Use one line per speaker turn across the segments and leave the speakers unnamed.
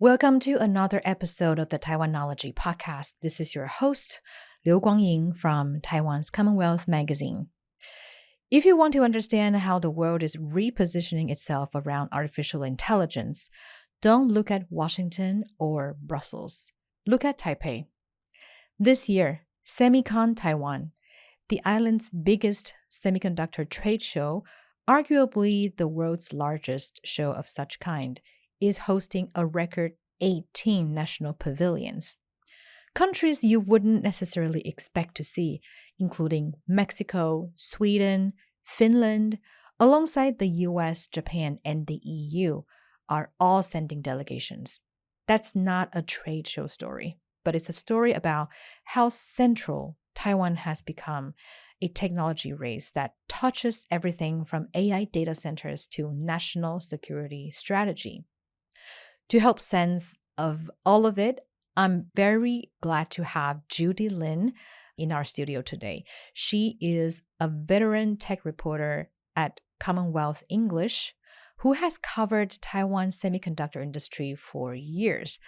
Welcome to another episode of the Taiwanology podcast. This is your host, Kwangyin from Taiwan's CommonWealth magazine. If you want to understand how the world is repositioning itself around artificial intelligence, don't look at Washington or Brussels. Look at Taipei. This year, Semicon Taiwan, the island's biggest semiconductor trade show, arguably the world's largest show of such kind, is hosting a record 18 national pavilions. Countries you wouldn't necessarily expect to see, including Mexico, Sweden, Finland, alongside the US, Japan, and the EU, are all sending delegations. That's not a trade show story, but it's a story about how central Taiwan has become a technology race that touches everything from AI data centers to national security strategy. To help sense of all of it, I'm very glad to have Judy Lin in our studio today. She is a veteran tech reporter at CommonWealth English who has covered Taiwan's semiconductor industry for years,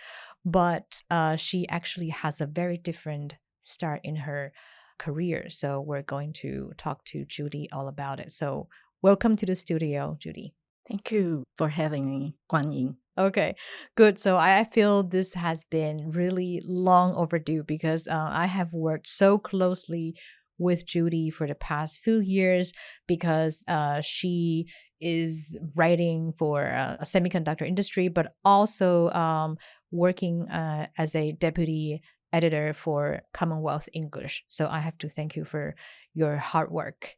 but she actually has a very different start in her career. So we're going to talk to Judy all about it. So welcome to the studio, Judy.
Thank you for having me, Kwangyin.
Okay, good. So I feel this has been really long overdue because I have worked so closely with Judy for the past few years because she is writing for a semiconductor industry, but also working as a deputy editor for CommonWealth English. So I have to thank you for your hard work.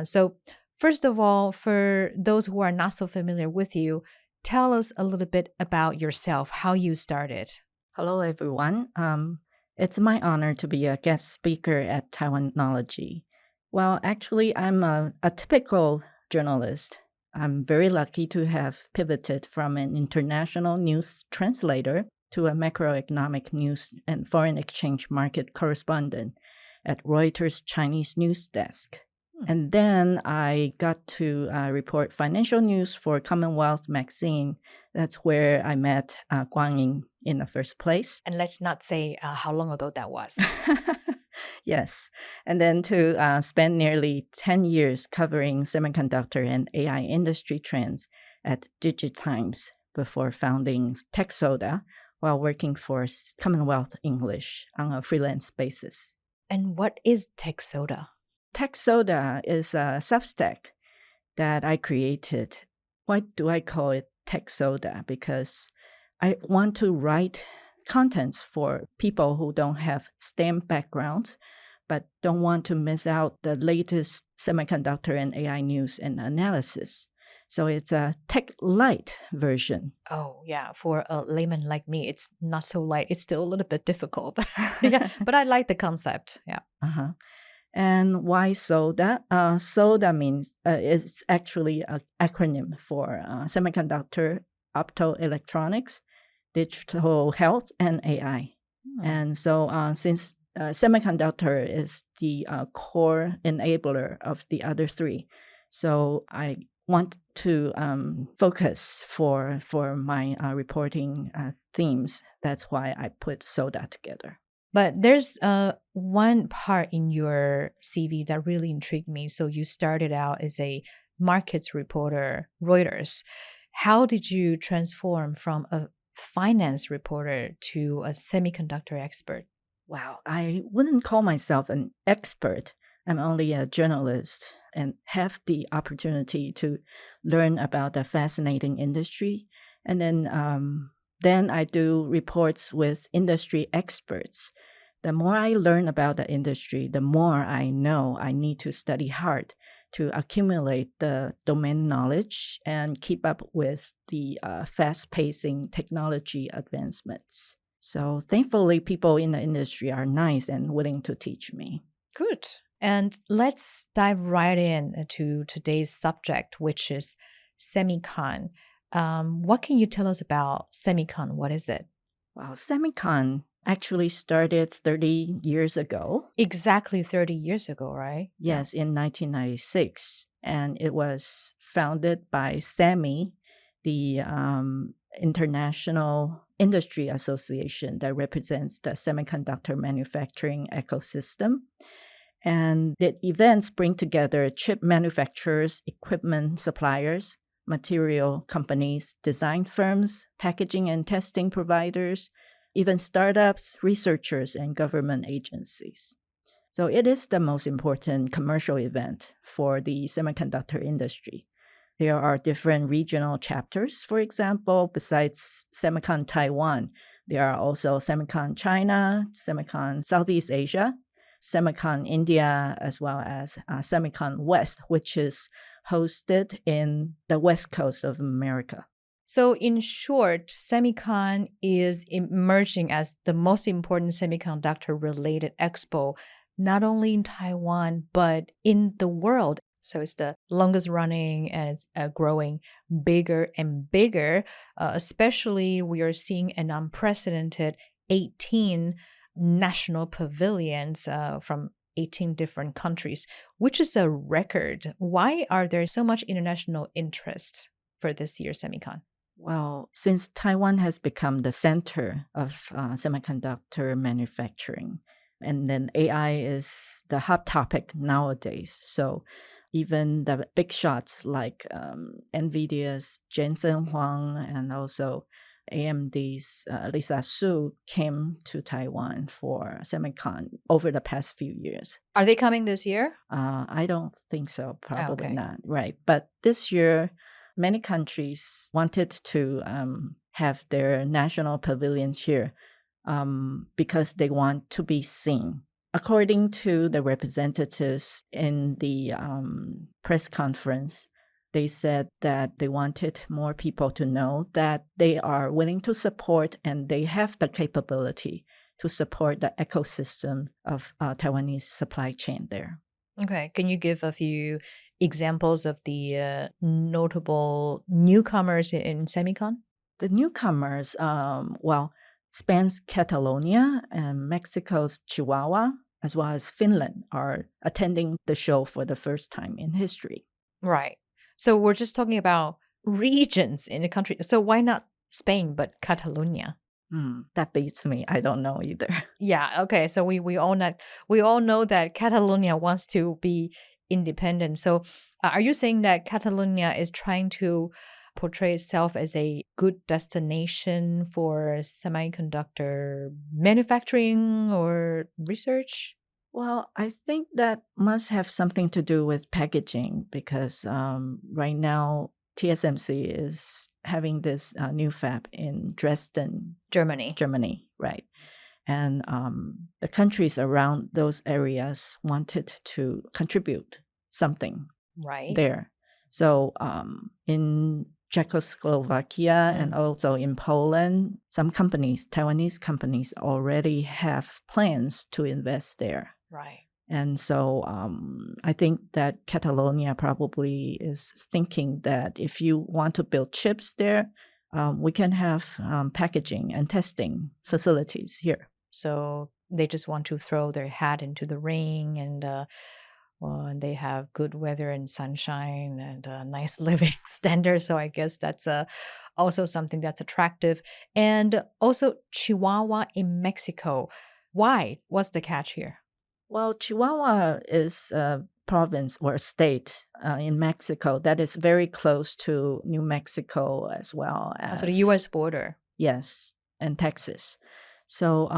So first of all, for those who are not so familiar with you, tell us a little bit about yourself, how you started.
Hello, everyone. It's my honor to be a guest speaker at Taiwanology. Well, actually, I'm a typical journalist. I'm very lucky to have pivoted from an international news translator to a macroeconomic news and foreign exchange market correspondent at Reuters Chinese news desk. And then I got to report financial news for CommonWealth magazine. That's where I met Kwangyin in the first place.
And let's not say how long ago that was.
Yes. And then to spend nearly 10 years covering semiconductor and AI industry trends at DigiTimes before founding TechSoda while working for CommonWealth English on a freelance basis.
And what is TechSoda?
TechSoda is a Substack that I created. Why do I call it TechSoda? Because I want to write contents for people who don't have STEM backgrounds, but don't want to miss out the latest semiconductor and AI news and analysis. So it's a tech light version.
Oh, yeah. For a layman like me, it's not so light. It's still a little bit difficult. Yeah, but I like the concept. Yeah.
Uh-huh. And why SODA? SODA means it's actually an acronym for semiconductor, optoelectronics, digital health, and AI. And so since semiconductor is the core enabler of the other three, so I want to focus for my reporting themes. That's why I put SODA together.
But there's one part in your CV that really intrigued me. So you started out as a markets reporter, Reuters. How did you transform from a finance reporter to a semiconductor expert?
Wow, I wouldn't call myself an expert. I'm only a journalist and have the opportunity to learn about the fascinating industry. And then I do reports with industry experts. The more I learn about the industry, the more I know I need to study hard to accumulate the domain knowledge and keep up with the fast-pacing technology advancements. So thankfully, people in the industry are nice and willing to teach me.
Good. And let's dive right in to today's subject, which is Semicon. What can you tell us about Semicon? What is it?
Well, Semicon actually started 30 years ago.
Exactly 30 years ago, right?
Yes, in 1996. And it was founded by SEMI, the international industry association that represents the semiconductor manufacturing ecosystem. And the events bring together chip manufacturers, equipment suppliers, material companies, design firms, packaging and testing providers, even startups, researchers, and government agencies. So it is the most important commercial event for the semiconductor industry. There are different regional chapters, for example, besides Semicon Taiwan. There are also Semicon China, Semicon Southeast Asia, Semicon India, as well as Semicon West, which is hosted in the west coast of America.
So in short, Semicon is emerging as the most important semiconductor-related expo, not only in Taiwan, but in the world. So it's the longest running and it's growing bigger and bigger. Especially we are seeing an unprecedented 18 national pavilions from 18 different countries, which is a record. Why are there so much international interest for this year's Semicon?
Well, since Taiwan has become the center of semiconductor manufacturing, and then AI is the hot topic nowadays. So even the big shots like NVIDIA's Jensen Huang and also AMD's Lisa Su came to Taiwan for Semicon over the past few years.
Are they coming this year?
I don't think so. Probably
okay.
not. Right. But this year, many countries wanted to have their national pavilions here because they want to be seen. According to the representatives in the press conference, they said that they wanted more people to know that they are willing to support and they have the capability to support the ecosystem of Taiwanese supply chain there.
Okay. Can you give a few examples of the notable newcomers in Semicon?
The newcomers, spans Catalonia and Mexico's Chihuahua, as well as Finland, are attending the show for the first time in history.
Right. So we're just talking about regions in the country. So why not Spain, but Catalonia?
That beats me. I don't know either.
Yeah. Okay. So we all know that Catalonia wants to be independent. So are you saying that Catalonia is trying to portray itself as a good destination for semiconductor manufacturing or research?
Well, I think that must have something to do with packaging because right now TSMC is having this new fab in Dresden,
Germany.
Right. And the countries around those areas wanted to contribute something
Right.
there. So in Czechoslovakia and also in Poland, some companies, Taiwanese companies, already have plans to invest there.
Right.
And so I think that Catalonia probably is thinking that if you want to build chips there, we can have packaging and testing facilities here.
So they just want to throw their hat into the ring and they have good weather and sunshine and a nice living standard. So I guess that's also something that's attractive. And also Chihuahua in Mexico. Why? What's the catch here?
Well, Chihuahua is a province or a state in Mexico that is very close to New Mexico as well as
So the U.S. border.
Yes, and Texas. So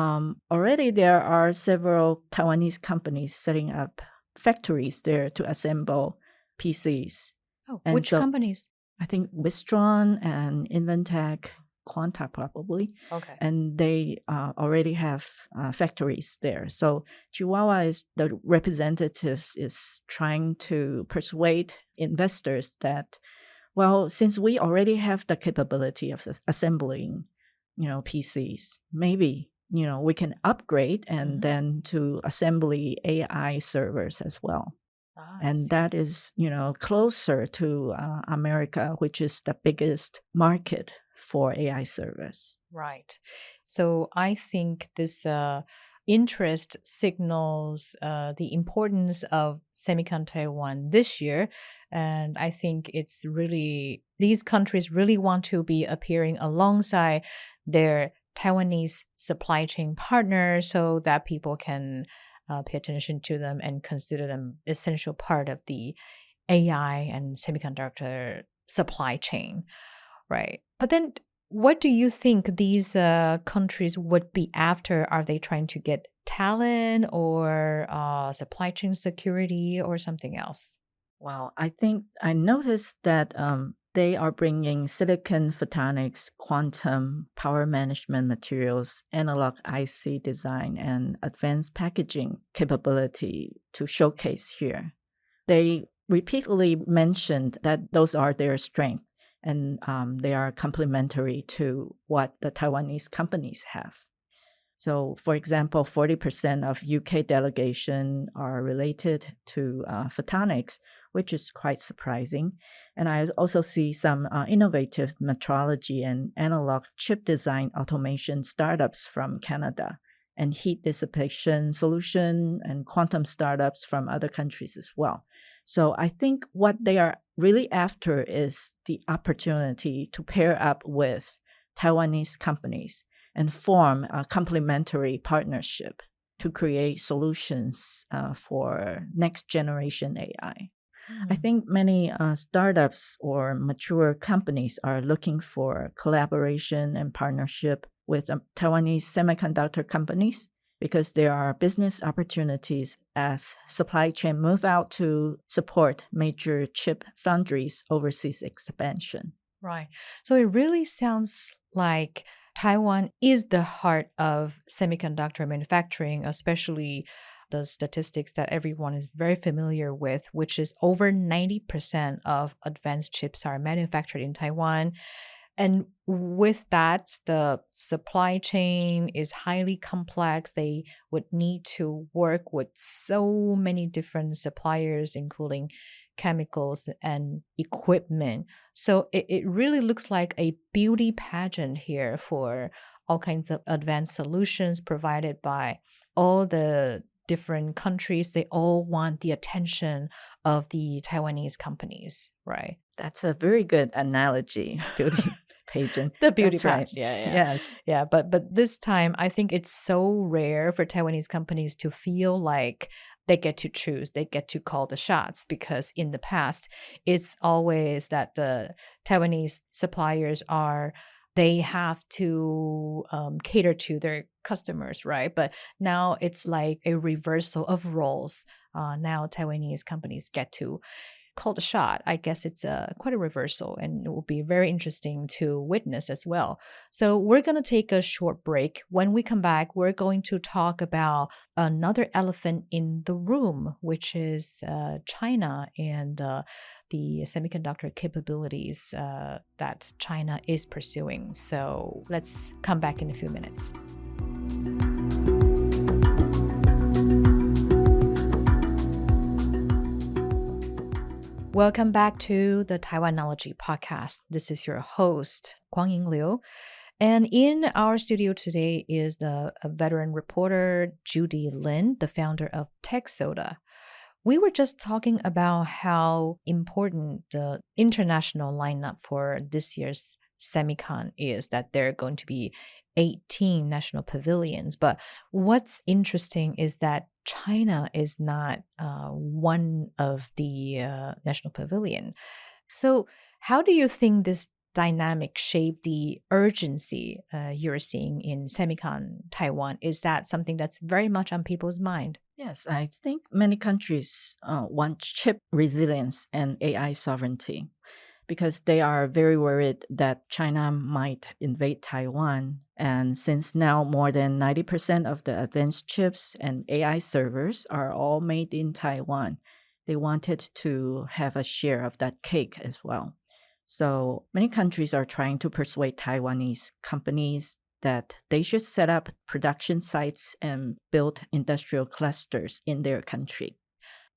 already there are several Taiwanese companies setting up factories there to assemble PCs.
Oh,
And
which
so
companies?
I think Wistron and Inventec, Quanta probably.
Okay.
And they already have factories there. So Chihuahua is the representatives is trying to persuade investors that, well, since we already have the capability of assembling, PCs, maybe we can upgrade and then to assembly AI servers as well. And that is, closer to America, which is the biggest market for AI servers.
Right. So I think this interest signals the importance of Semicon Taiwan this year. And I think it's really, these countries really want to be appearing alongside their Taiwanese supply chain partners so that people can pay attention to them and consider them essential part of the AI and semiconductor supply chain, right? But then what do you think these countries would be after? Are they trying to get talent or supply chain security or something else?
Well, I think I noticed that they are bringing silicon photonics, quantum, power management materials, analog IC design, and advanced packaging capability to showcase here. They repeatedly mentioned that those are their strengths and they are complementary to what the Taiwanese companies have. So, for example, 40% of UK delegation are related to photonics, which is quite surprising. And I also see some innovative metrology and analog chip design automation startups from Canada, and heat dissipation solution and quantum startups from other countries as well. So I think what they are really after is the opportunity to pair up with Taiwanese companies and form a complementary partnership to create solutions for next generation AI. I think many startups or mature companies are looking for collaboration and partnership with Taiwanese semiconductor companies because there are business opportunities as supply chain move out to support major chip foundries' overseas expansion.
Right. So it really sounds like Taiwan is the heart of semiconductor manufacturing, especially the statistics that everyone is very familiar with, which is over 90% of advanced chips are manufactured in Taiwan. And with that, the supply chain is highly complex. They would need to work with so many different suppliers, including chemicals and equipment. So it really looks like a beauty pageant here for all kinds of advanced solutions provided by all the different countries. They all want the attention of the Taiwanese companies, right?
That's a very good analogy, beauty pageant.
The beauty
That's right.
pageant. Yeah.
Yes.
Yeah, but this time I think it's so rare for Taiwanese companies to feel like they get to choose, they get to call the shots, because in the past it's always that the Taiwanese suppliers are, they have to cater to their customers, right? But now it's like a reversal of roles. Now Taiwanese companies get to call the shot. I guess it's quite a reversal, and it will be very interesting to witness as well. So we're going to take a short break. When we come back, we're going to talk about another elephant in the room, which is China and the semiconductor capabilities that China is pursuing. So let's come back in a few minutes. Welcome back to the Taiwanology podcast. This is your host, Kwangyin Liu. And in our studio today is the veteran reporter, Judy Lin, the founder of Tech Soda. We were just talking about how important the international lineup for this year's Semicon is, that there are going to be 18 national pavilions. But what's interesting is that China is not one of the national pavilion. So how do you think this dynamic shape the urgency you're seeing in Semicon Taiwan? Is that something that's very much on people's mind?
Yes, I think many countries want chip resilience and AI sovereignty because they are very worried that China might invade Taiwan. And since now more than 90% of the advanced chips and AI servers are all made in Taiwan, they wanted to have a share of that cake as well. So many countries are trying to persuade Taiwanese companies that they should set up production sites and build industrial clusters in their country.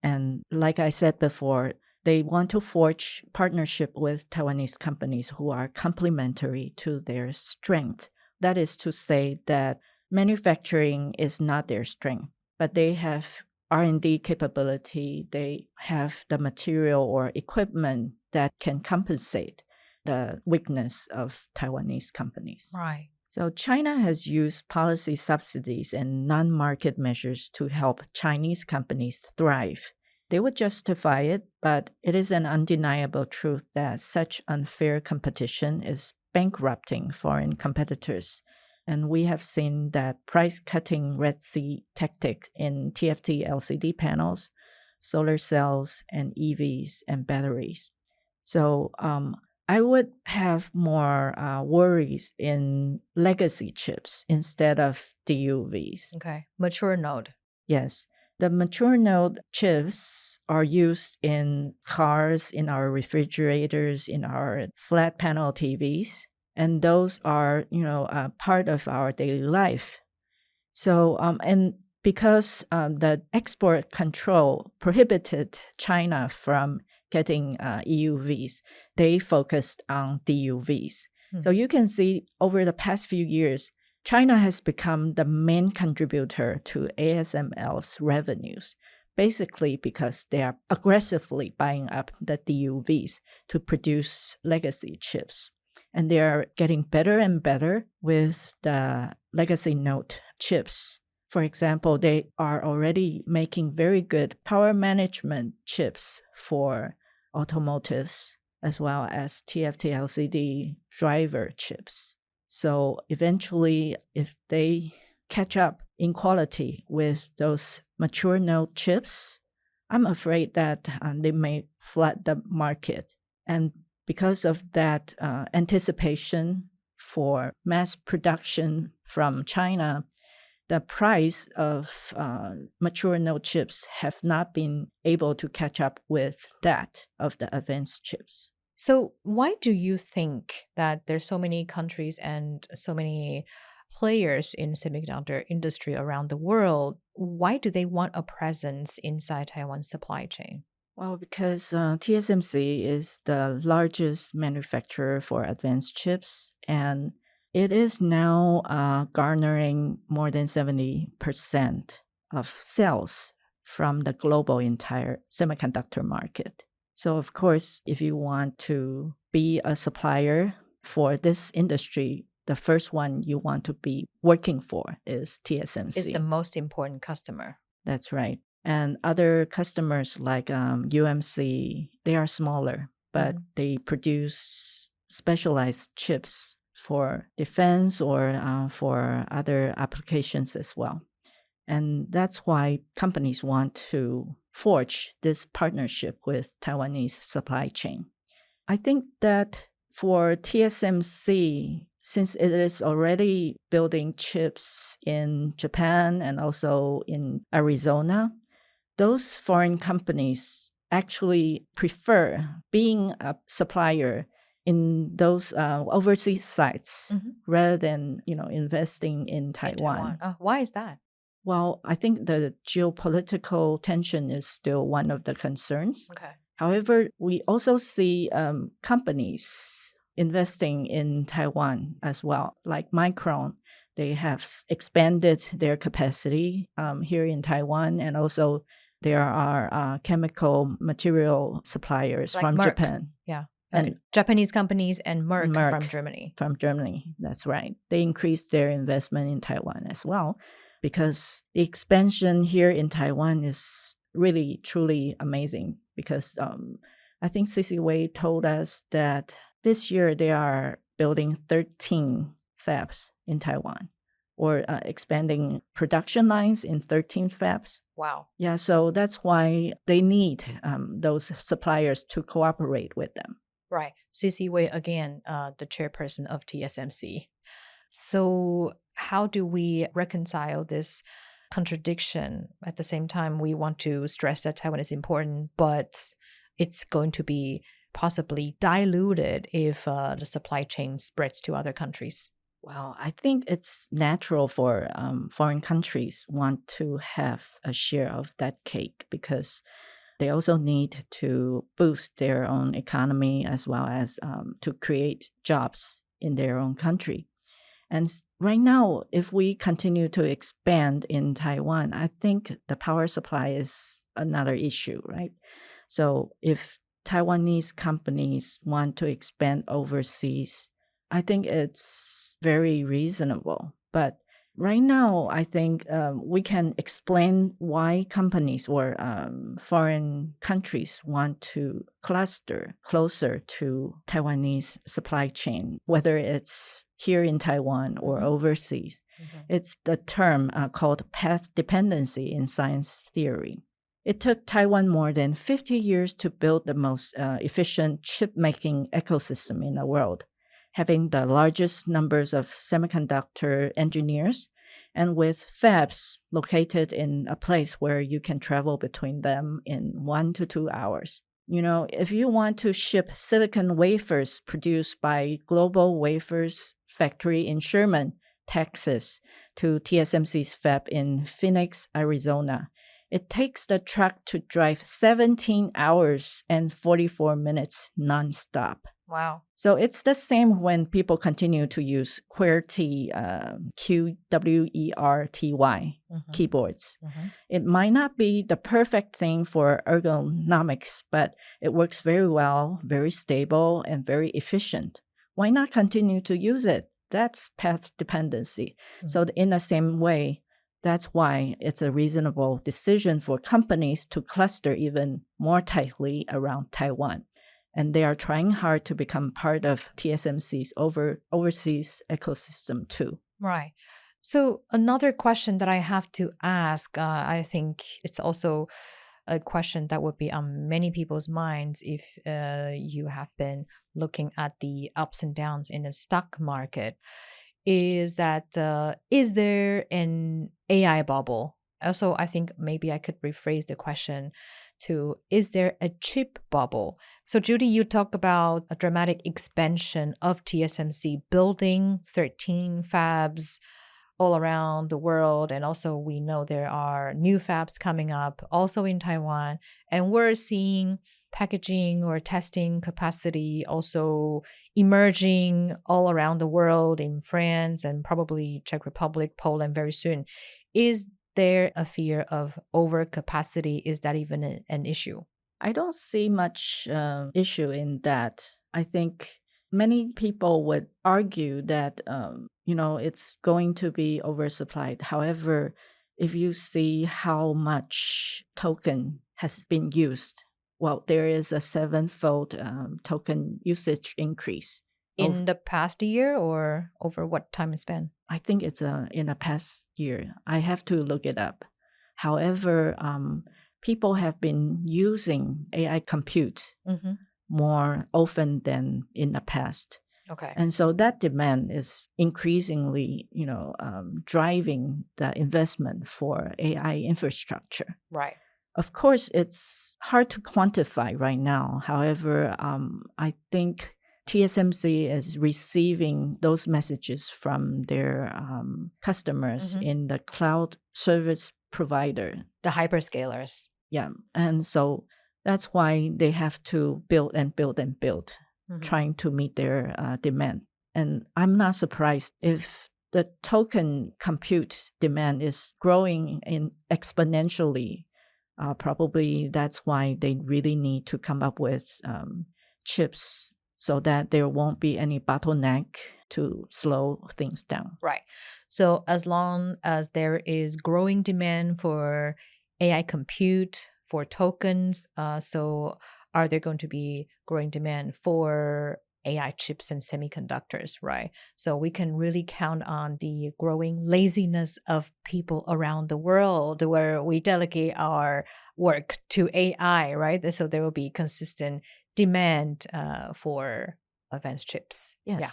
And like I said before, they want to forge partnership with Taiwanese companies who are complementary to their strength. That is to say that manufacturing is not their strength, but they have R&D capability. They have the material or equipment that can compensate the weakness of Taiwanese companies.
Right.
So China has used policy subsidies and non-market measures to help Chinese companies thrive. They would justify it, but it is an undeniable truth that such unfair competition is bankrupting foreign competitors. And we have seen that price-cutting Red Sea tactic in TFT LCD panels, solar cells, and EVs and batteries. So I would have more worries in legacy chips instead of DUVs.
Okay. Mature node.
Yes. The mature node chips are used in cars, in our refrigerators, in our flat panel TVs. And those are, part of our daily life. So, and because the export control prohibited China from getting EUVs, they focused on DUVs. So you can see over the past few years, China has become the main contributor to ASML's revenues, basically because they are aggressively buying up the DUVs to produce legacy chips. And they are getting better and better with the legacy node chips. For example, they are already making very good power management chips for automotives, as well as TFT LCD driver chips. So eventually, if they catch up in quality with those mature node chips, I'm afraid that they may flood the market. And because of that anticipation for mass production from China, the price of mature node chips have not been able to catch up with that of the advanced chips.
So why do you think that there's so many countries and so many players in semiconductor industry around the world? Why do they want a presence inside Taiwan's supply chain?
Well, because TSMC is the largest manufacturer for advanced chips, and it is now garnering more than 70% of sales from the global entire semiconductor market. So, of course, if you want to be a supplier for this industry, the first one you want to be working for is TSMC.
Is the most important customer.
That's right. And other customers like UMC, they are smaller, but they produce specialized chips for defense or for other applications as well. And that's why companies want to forge this partnership with Taiwanese supply chain. I think that for TSMC, since it is already building chips in Japan and also in Arizona, those foreign companies actually prefer being a supplier in those overseas sites rather than investing in Taiwan.
Why is that?
Well, I think the geopolitical tension is still one of the concerns.
Okay.
However, we also see companies investing in Taiwan as well, like Micron. They have expanded their capacity here in Taiwan, and also there are chemical material suppliers
Like
from
Merck.
Japan.
Yeah.
And
Japanese companies and Merck from Germany.
From Germany, that's right. They increased their investment in Taiwan as well, because the expansion here in Taiwan is really, truly amazing. Because I think CC Wei told us that this year they are building 13 fabs in Taiwan, or expanding production lines in 13 fabs.
Wow.
Yeah, so that's why they need those suppliers to cooperate with them.
Right. CC Wei, again, the chairperson of TSMC. So how do we reconcile this contradiction? At the same time, we want to stress that Taiwan is important, but it's going to be possibly diluted if the supply chain spreads to other countries.
Well, I think it's natural for foreign countries want to have a share of that cake, because they also need to boost their own economy as well as to create jobs in their own country. And right now, if we continue to expand in Taiwan, I think the power supply is another issue, right? So if Taiwanese companies want to expand overseas, I think it's very reasonable. But right now, I think we can explain why companies or foreign countries want to cluster closer to Taiwanese supply chain, whether it's here in Taiwan or overseas. It's the term called path dependency in science theory. It took Taiwan more than 50 years to build the most efficient chip-making ecosystem in the world, having the largest numbers of semiconductor engineers and with fabs located in a place where you can travel between them in 1 to 2 hours. If you want to ship silicon wafers produced by Global Wafers Factory in Sherman, Texas, to TSMC's fab in Phoenix, Arizona, it takes the truck to drive 17 hours and 44 minutes nonstop.
Wow.
So it's the same when people continue to use QWERTY, QWERTY keyboards. It might not be the perfect thing for ergonomics, but it works very well, very stable, and very efficient. Why not continue to use it? That's path dependency. So in the same way, that's why it's a reasonable decision for companies to cluster even more tightly around Taiwan. And they are trying hard to become part of TSMC's overseas ecosystem too.
Right. So another question that I have to ask, I think it's also a question that would be on many people's minds if you have been looking at the ups and downs in the stock market, is that is there an AI bubble? Also, I think maybe I could rephrase the question to, is there a chip bubble? So Judy, you talk about a dramatic expansion of TSMC building 13 fabs all around the world. And also we know there are new fabs coming up also in Taiwan. And we're seeing packaging or testing capacity also emerging all around the world in France and probably Czech Republic, Poland very soon. Is there a fear of overcapacity? Is that even an issue?
I don't see much issue in that. I think many people would argue that, it's going to be oversupplied. However, if you see how much token has been used, well, there is a 7-fold token usage increase.
In the past year or over what time span?
I think it's in the past year. I have to look it up. However, people have been using AI compute more often than in the past.
Okay.
And so that demand is increasingly, driving the investment for AI infrastructure.
Right.
Of course, it's hard to quantify right now. However, I think TSMC is receiving those messages from their customers in the cloud service provider.
The hyperscalers.
Yeah. And so that's why they have to build and build and build, trying to meet their demand. And I'm not surprised if the token compute demand is growing exponentially. Probably that's why they really need to come up with chips so that there won't be any bottleneck to slow things down.
Right. So as long as there is growing demand for AI compute, for tokens, so are there going to be growing demand for AI chips and semiconductors, right? So we can really count on the growing laziness of people around the world where we delegate our work to AI, right? So there will be consistent demand for advanced chips.
Yes.
Yeah.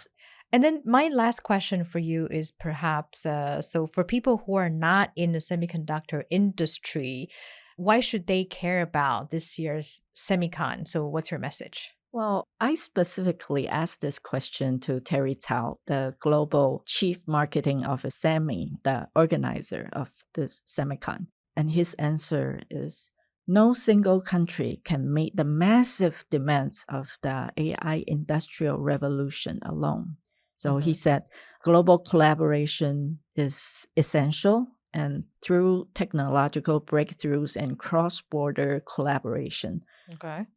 And then my last question for you is perhaps, so for people who are not in the semiconductor industry, why should they care about this year's Semicon? So what's your message?
Well, I specifically asked this question to Terry Tao, the global chief marketing officer, SEMI, the organizer of this Semicon. And his answer is, no single country can meet the massive demands of the AI industrial revolution alone. So he said, global collaboration is essential. And through technological breakthroughs and cross-border collaboration,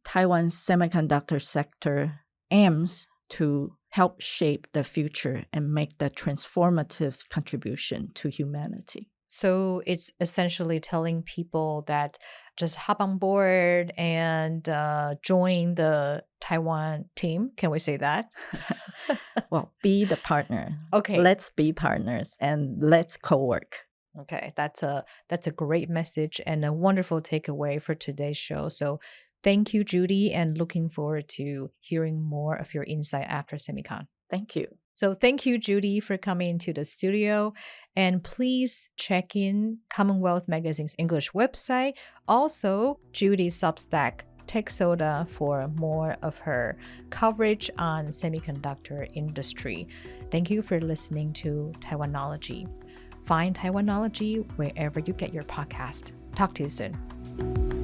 Taiwan's semiconductor sector aims to help shape the future and make the transformative contribution to humanity.
So it's essentially telling people that just hop on board and join the Taiwan team. Can we say that?
Well, be the partner.
Okay.
Let's be partners and let's co-work.
Okay, that's a great message and a wonderful takeaway for today's show. So thank you, Judy, and looking forward to hearing more of your insight after Semicon.
Thank you.
So thank you, Judy, for coming into the studio. And please check in CommonWealth Magazine's English website. Also, Judy's Substack, Tech Soda, for more of her coverage on semiconductor industry. Thank you for listening to Taiwanology. Find Taiwanology wherever you get your podcast. Talk to you soon.